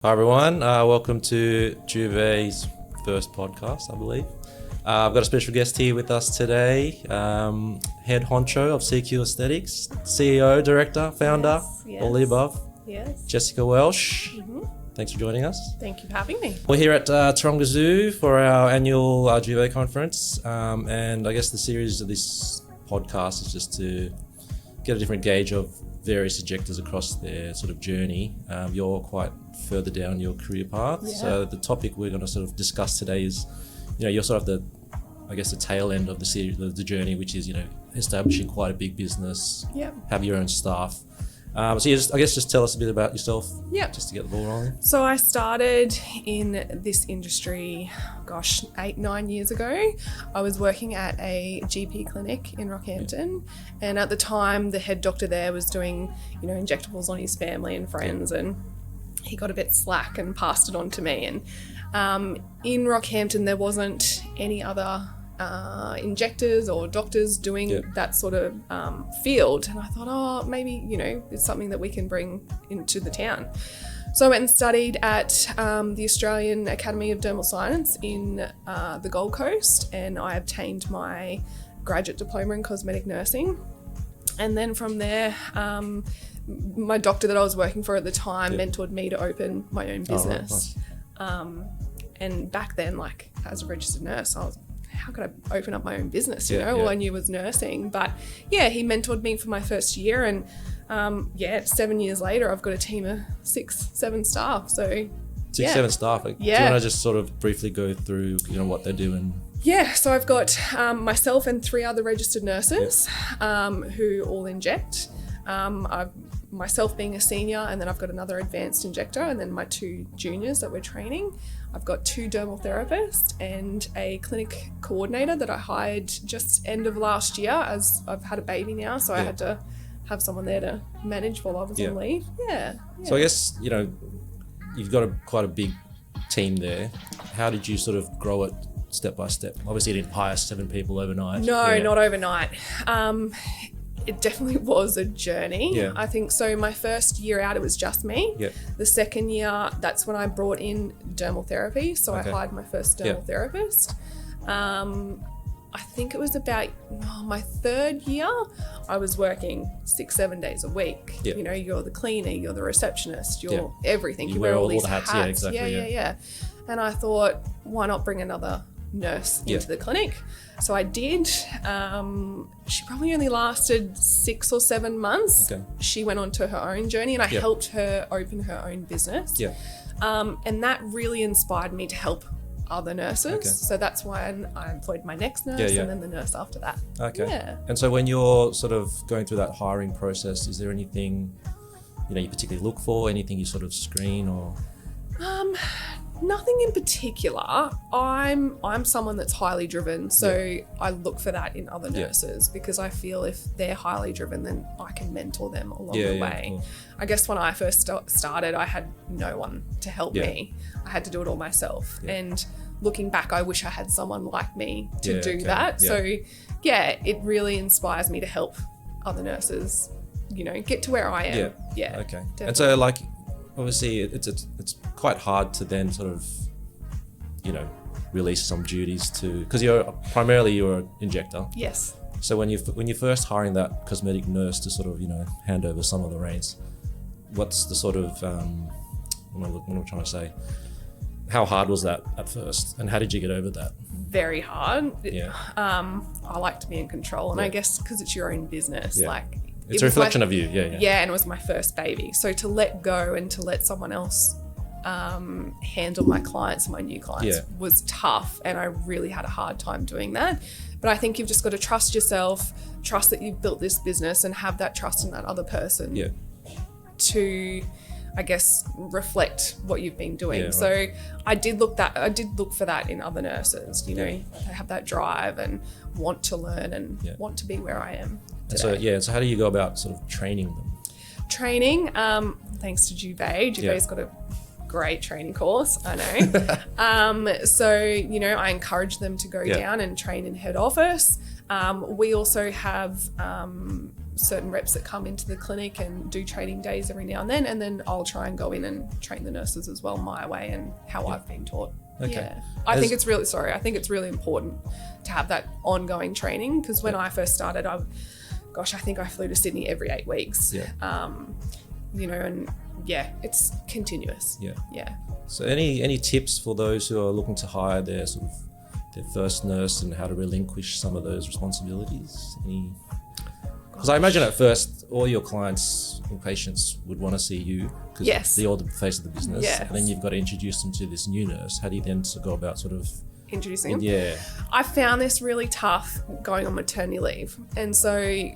Hi everyone, welcome to Juv'ae's first podcast, I believe. I've got a special guest here with us today, head honcho of CQ Aesthetics, CEO, director, founder, all the above, Jess Welsh. Thanks for joining us. Thank you for having me. We're here at Taronga Zoo for our annual Juv'ae conference, and I guess the series of this podcast is just to get a different gauge of various injectors across their sort of journey. You're quite further down your career path. Yeah. So the topic we're going to sort of discuss today is, you're sort of the tail end of the series, the journey, which is, establishing quite a big business, have your own staff. So just tell us a bit about yourself, just to get the ball rolling. So I started in this industry, 8-9 years ago. I was working at a GP clinic in Rockhampton, and at the time the head doctor there was doing, injectables on his family and friends, and he got a bit slack and passed it on to me. And in Rockhampton there wasn't any other injectors or doctors doing that sort of field, and I thought, maybe it's something that we can bring into the town. So I went and studied at the Australian Academy of Dermal Science in the Gold Coast, and I obtained my graduate diploma in cosmetic nursing. And then from there, my doctor that I was working for at the time mentored me to open my own business. And back then, as a registered nurse, I was, how could I open up my own business? All I knew was nursing. But he mentored me for my first year, and 7 years later, I've got a team of 6-7 staff. So 6-7 staff. Do you want to just sort of briefly go through, what they're doing? Yeah, so I've got myself and 3 other registered nurses who all inject. Myself being a senior, and then I've got another advanced injector, and then my 2 juniors that we're training. I've got 2 dermal therapists and a clinic coordinator that I hired just end of last year, as I've had a baby now, so I had to have someone there to manage while I was on leave. So I guess, you've got quite a big team there. How did you sort of grow it step by step? Obviously you didn't hire 7 people overnight. No, not overnight. It definitely was a journey. I think so. My first year out, it was just me. The second year, that's when I brought in dermal therapy. So I hired my first dermal therapist. I think it was about my 3rd year, I was working 6-7 days a week. You're the cleaner, you're the receptionist, you're everything. You wear all these hats. And I thought, why not bring another nurse into the clinic? So I did. She probably only lasted 6 or 7 months. She went on to her own journey, and I helped her open her own business. And that really inspired me to help other nurses. So that's why I employed my next nurse and then the nurse after that. And so when you're sort of going through that hiring process, is there anything you particularly look for, anything you sort of screen or? Nothing in particular. I'm someone that's highly driven, so I look for that in other nurses because I feel if they're highly driven, then I can mentor them along the way. Cool. I guess when I first started, I had no one to help me. I had to do it all myself. And looking back, I wish I had someone like me to do that. So it really inspires me to help other nurses, get to where I am. Definitely. And so obviously it's quite hard to then sort of, release some duties to, because you're an injector. Yes. So when you're first hiring that cosmetic nurse to sort of, hand over some of the reins, what's the sort of, what am I trying to say? How hard was that at first, and how did you get over that? Very hard. I like to be in control, and I guess because it's your own business, it's a reflection of you. And it was my first baby. So to let go and to let someone else handle my clients, my new clients, was tough. And I really had a hard time doing that. But I think you've just got to trust yourself, trust that you've built this business, and have that trust in that other person to, I guess, reflect what you've been doing. So I did look for that in other nurses, they have that drive and want to learn and want to be where I am today. So how do you go about sort of training them? Training, thanks to Juv'ae. Juv'ae's got a great training course, I know. So, I encourage them to go down and train in head office. We also have certain reps that come into the clinic and do training days every now and then I'll try and go in and train the nurses as well my way and how I've been taught. Okay. Yeah. I think it's really important to have that ongoing training, because when I first started, I think I flew to Sydney every 8 weeks. Yeah. And it's continuous. Yeah. Yeah. So any tips for those who are looking to hire their first nurse and how to relinquish some of those responsibilities? Because I imagine at first all your clients or patients would want to see you because you're the face of the business. Yes. And then you've got to introduce them to this new nurse. How do you then go about introducing them? Yeah. I found this really tough going on maternity leave. And so,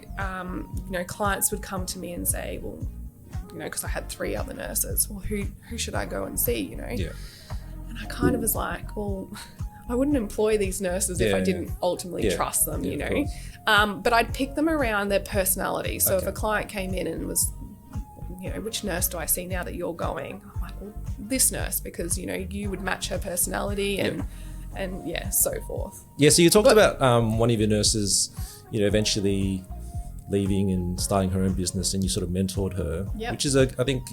clients would come to me and say, well, because I had 3 other nurses, well, who should I go and see, Yeah. And I kind of was like, well, I wouldn't employ these nurses if I didn't ultimately trust them, But I'd pick them around their personality. So if a client came in and was, which nurse do I see now that you're going? I'm like, well, this nurse, because, you would match her personality and so forth. Yeah, so you talked about one of your nurses, eventually leaving and starting her own business, and you sort of mentored her, which is, I think,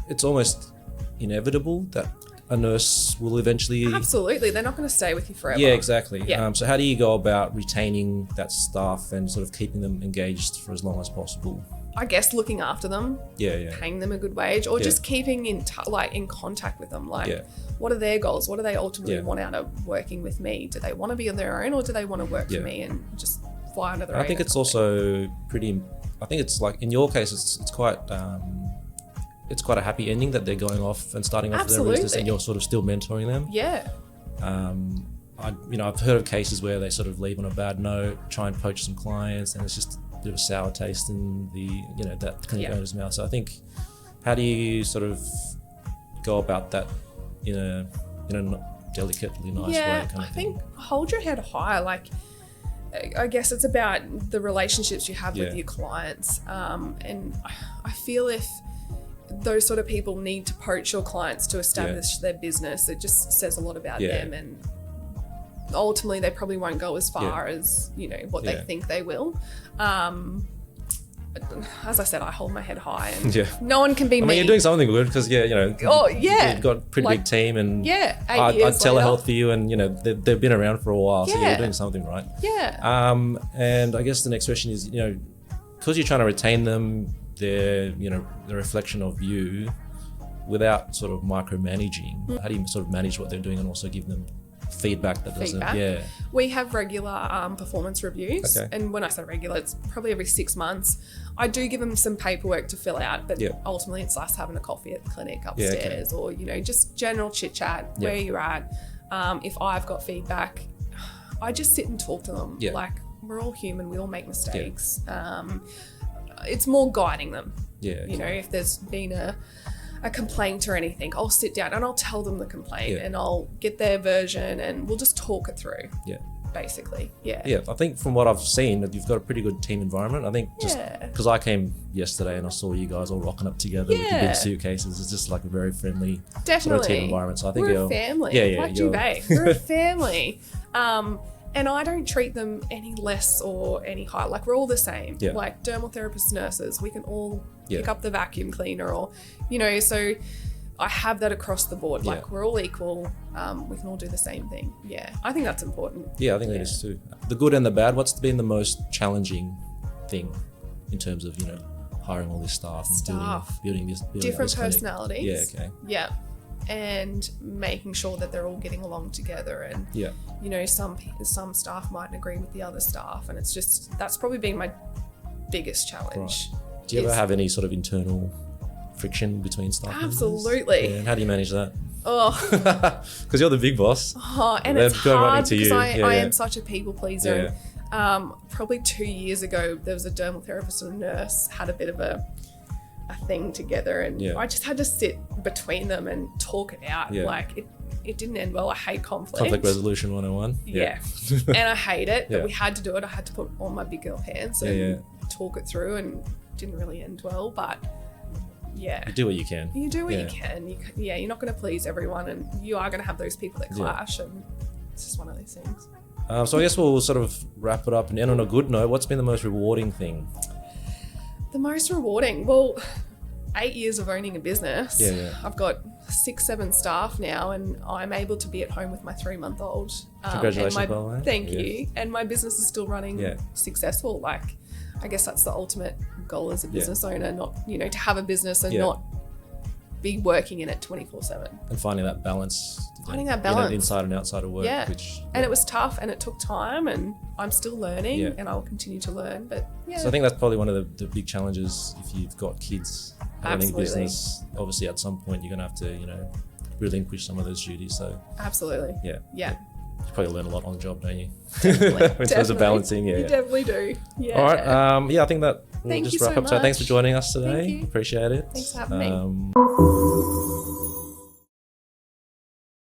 it's almost inevitable that a nurse will eventually... Absolutely. They're not going to stay with you forever. Yeah, exactly. Yeah. So how do you go about retaining that staff and sort of keeping them engaged for as long as possible? I guess looking after them, Yeah. paying them a good wage, or just keeping in contact with them. What are their goals? What do they ultimately want out of working with me? Do they want to be on their own, or do they want to work for me and just fly under their own? I think it's also pretty... I think it's like, in your case, it's quite... it's quite a happy ending that they're going off and starting off their business, and you're sort of still mentoring them. Yeah. I've heard of cases where they sort of leave on a bad note, try and poach some clients, and it's just a bit of a sour taste in that clinic owner's mouth. So I think, how do you sort of go about that in a delicately nice way? I think hold your head high. Like, I guess it's about the relationships you have with your clients, and I feel if those sort of people need to poach your clients to establish their business, it just says a lot about them, and ultimately they probably won't go as far as what they think they will. As I said, I hold my head high, and no one can be me. I mean, you're doing something good because you've got a pretty big team, and 8 I'd years telehealth for you, and they've been around for a while, so you're doing something right. And I guess the next question is, because you're trying to retain them, they're the reflection of you without sort of micromanaging. How do you sort of manage what they're doing and also give them feedback that doesn't... We have regular performance reviews, and when I say regular, it's probably every 6 months. I do give them some paperwork to fill out, but ultimately it's us having a coffee at the clinic upstairs, or just general chit chat, where you're at. If I've got feedback, I just sit and talk to them. Like, we're all human, we all make mistakes. It's more guiding them. If there's been a complaint or anything, I'll sit down and I'll tell them the complaint, and I'll get their version, and we'll just talk it through. Basically. I think from what I've seen, that you've got a pretty good team environment. I think just because I came yesterday and I saw you guys all rocking up together with your big suitcases, it's just like a very friendly sort of team environment. So I think we're a family. Like Juv'ae, we're a family. And I don't treat them any less or any higher. Like, we're all the same. Like, dermal therapists, nurses, we can all pick up the vacuum cleaner, or, so I have that across the board. Like, we're all equal. We can all do the same thing. I think that's important. I think that is too. The good and the bad, what's been the most challenging thing in terms of, hiring all this staff and building this different this personalities. And making sure that they're all getting along together, and some staff mightn't agree with the other staff, and it's just, that's probably been my biggest challenge. Do you ever have any sort of internal friction between staff? Absolutely. And how do you manage that? Because you're the big boss. And it's hard because I am such a people pleaser. Probably 2 years ago, there was a dermal therapist and a nurse had a bit of a thing together, and I just had to sit between them and talk it out. Like, it didn't end well. I hate conflict resolution 101. And I hate it, but we had to do it. I had to put on my big girl pants and talk it through, and it didn't really end well, but you do what you can. You do what you can. You're not going to please everyone, and you are going to have those people that clash, and it's just one of these things. So I guess we'll sort of wrap it up and end on a good note. What's been the most rewarding thing The most rewarding? Well, 8 years of owning a business. Yeah. I've got 6-7 staff now, and I'm able to be at home with my 3-month-old. Congratulations, by the way. Thank you. And my business is still running successful. Like, I guess that's the ultimate goal as a business owner, not, to have a business and not be working in it 24/7. And finding that balance. Inside and outside of work. Yeah. And it was tough, and it took time, and I'm still learning, and I will continue to learn. But So I think that's probably one of the big challenges if you've got kids running a business. Obviously, at some point, you're going to have to, relinquish some of those duties. So absolutely. Yeah. Yeah. You probably learn a lot on the job, don't you? Definitely. In terms of balancing, You definitely do. Yeah. All right. I think that we'll Thank just you wrap so up. So thanks for much. joining us today. Thank you. Appreciate it. Thanks for having me.